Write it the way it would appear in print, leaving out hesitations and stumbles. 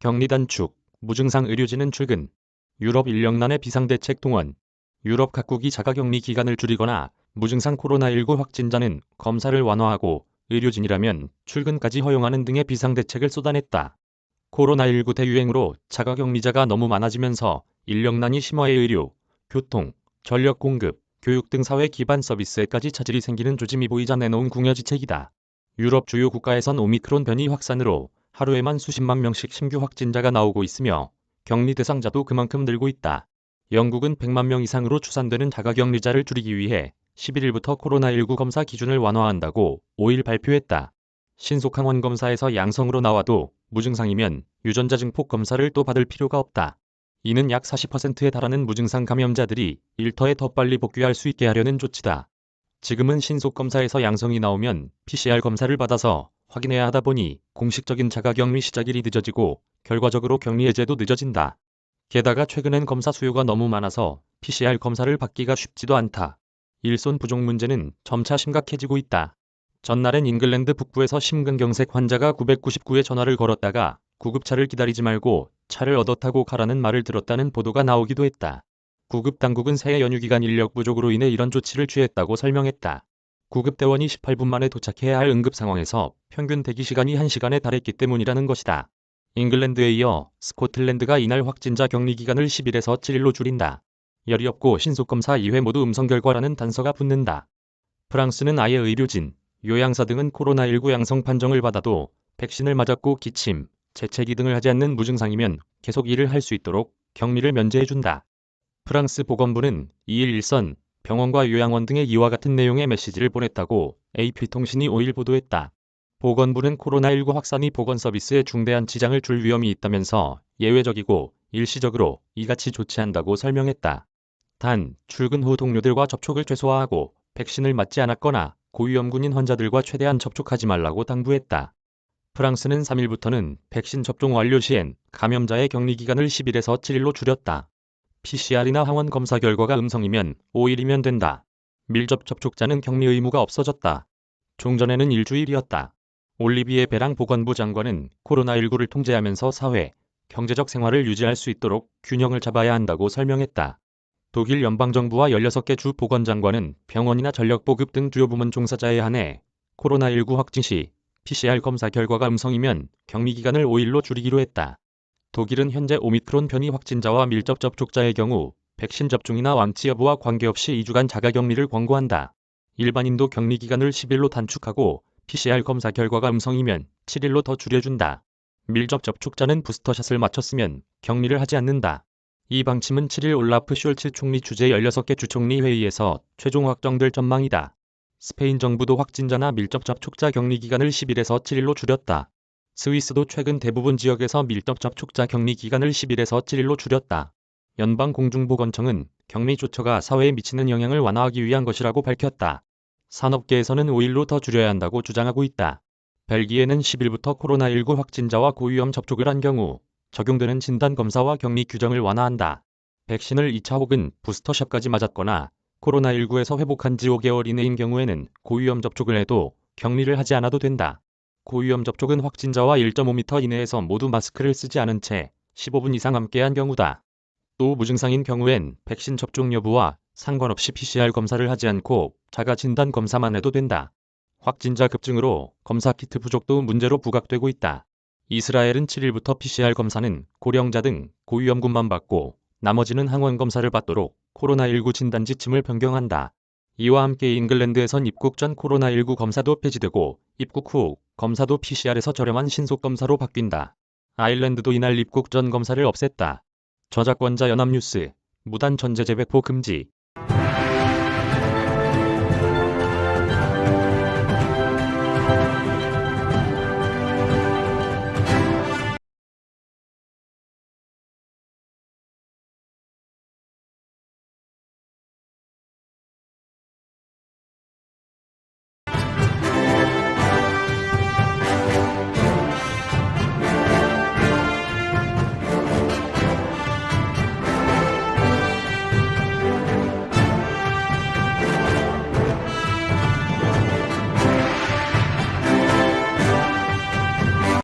격리 단축, 무증상 의료진은 출근. 유럽 인력난의 비상대책 동원. 유럽 각국이 자가격리 기간을 줄이거나 무증상 코로나19 확진자는 검사를 완화하고 의료진이라면 출근까지 허용하는 등의 비상대책을 쏟아냈다. 코로나19 대유행으로 자가격리자가 너무 많아지면서 인력난이 심화해 의료, 교통, 전력 공급, 교육 등 사회 기반 서비스에까지 차질이 생기는 조짐이 보이자 내놓은 궁여지책이다. 유럽 주요 국가에선 오미크론 변이 확산으로 하루에만 수십만 명씩 신규 확진자가 나오고 있으며 격리 대상자도 그만큼 늘고 있다. 영국은 100만 명 이상으로 추산되는 자가격리자를 줄이기 위해 11일부터 코로나19 검사 기준을 완화한다고 5일 발표했다. 신속항원 검사에서 양성으로 나와도 무증상이면 유전자 증폭 검사를 또 받을 필요가 없다. 이는 약 40%에 달하는 무증상 감염자들이 일터에 더 빨리 복귀할 수 있게 하려는 조치다. 지금은 신속검사에서 양성이 나오면 PCR 검사를 받아서 확인해야 하다 보니 공식적인 자가격리 시작일이 늦어지고 결과적으로 격리 해제도 늦어진다. 게다가 최근엔 검사 수요가 너무 많아서 PCR 검사를 받기가 쉽지도 않다. 일손 부족 문제는 점차 심각해지고 있다. 전날엔 잉글랜드 북부에서 심근경색 환자가 999에 전화를 걸었다가 구급차를 기다리지 말고 차를 얻어 타고 가라는 말을 들었다는 보도가 나오기도 했다. 구급당국은 새해 연휴 기간 인력 부족으로 인해 이런 조치를 취했다고 설명했다. 구급대원이 18분 만에 도착해야 할 응급 상황에서 평균 대기시간이 1시간에 달했기 때문이라는 것이다. 잉글랜드에 이어 스코틀랜드가 이날 확진자 격리 기간을 10일에서 7일로 줄인다. 열이 없고 신속검사 2회 모두 음성 결과라는 단서가 붙는다. 프랑스는 아예 의료진, 요양사 등은 코로나19 양성 판정을 받아도 백신을 맞았고 기침, 재채기 등을 하지 않는 무증상이면 계속 일을 할 수 있도록 격리를 면제해준다. 프랑스 보건부는 2일 일선, 병원과 요양원 등에 이와 같은 내용의 메시지를 보냈다고 AP통신이 5일 보도했다. 보건부는 코로나19 확산이 보건 서비스에 중대한 지장을 줄 위험이 있다면서 예외적이고 일시적으로 이같이 조치한다고 설명했다. 단, 출근 후 동료들과 접촉을 최소화하고 백신을 맞지 않았거나 고위험군인 환자들과 최대한 접촉하지 말라고 당부했다. 프랑스는 3일부터는 백신 접종 완료 시엔 감염자의 격리 기간을 10일에서 7일로 줄였다. PCR이나 항원 검사 결과가 음성이면 5일이면 된다. 밀접 접촉자는 격리 의무가 없어졌다. 종전에는 일주일이었다. 올리비에 베랑 보건부 장관은 코로나19를 통제하면서 사회, 경제적 생활을 유지할 수 있도록 균형을 잡아야 한다고 설명했다. 독일 연방정부와 16개 주 보건장관은 병원이나 전력보급 등 주요 부문 종사자에 한해 코로나19 확진 시 PCR 검사 결과가 음성이면 격리 기간을 5일로 줄이기로 했다. 독일은 현재 오미크론 변이 확진자와 밀접 접촉자의 경우 백신 접종이나 완치 여부와 관계없이 2주간 자가격리를 권고한다. 일반인도 격리 기간을 10일로 단축하고 PCR 검사 결과가 음성이면 7일로 더 줄여준다. 밀접 접촉자는 부스터샷을 맞췄으면 격리를 하지 않는다. 이 방침은 7일 올라프 숄츠 총리 주재 16개 주총리 회의에서 최종 확정될 전망이다. 스페인 정부도 확진자나 밀접 접촉자 격리 기간을 10일에서 7일로 줄였다. 스위스도 최근 대부분 지역에서 밀접 접촉자 격리 기간을 10일에서 7일로 줄였다. 연방공중보건청은 격리 조처가 사회에 미치는 영향을 완화하기 위한 것이라고 밝혔다. 산업계에서는 5일로 더 줄여야 한다고 주장하고 있다. 벨기에는 10일부터 코로나19 확진자와 고위험 접촉을 한 경우 적용되는 진단검사와 격리 규정을 완화한다. 백신을 2차 혹은 부스터샷까지 맞았거나 코로나19에서 회복한 지 5개월 이내인 경우에는 고위험 접촉을 해도 격리를 하지 않아도 된다. 고위험 접촉은 확진자와 1.5m 이내에서 모두 마스크를 쓰지 않은 채 15분 이상 함께한 경우다. 또 무증상인 경우엔 백신 접종 여부와 상관없이 PCR 검사를 하지 않고 자가 진단 검사만 해도 된다. 확진자 급증으로 검사 키트 부족도 문제로 부각되고 있다. 이스라엘은 7일부터 PCR 검사는 고령자 등 고위험군만 받고 나머지는 항원 검사를 받도록 코로나19 진단 지침을 변경한다. 이와 함께 잉글랜드에선 입국 전 코로나19 검사도 폐지되고 입국 후 검사도 PCR에서 저렴한 신속검사로 바뀐다. 아일랜드도 이날 입국 전 검사를 없앴다. 저작권자 연합뉴스, 무단 전제 재배포 금지.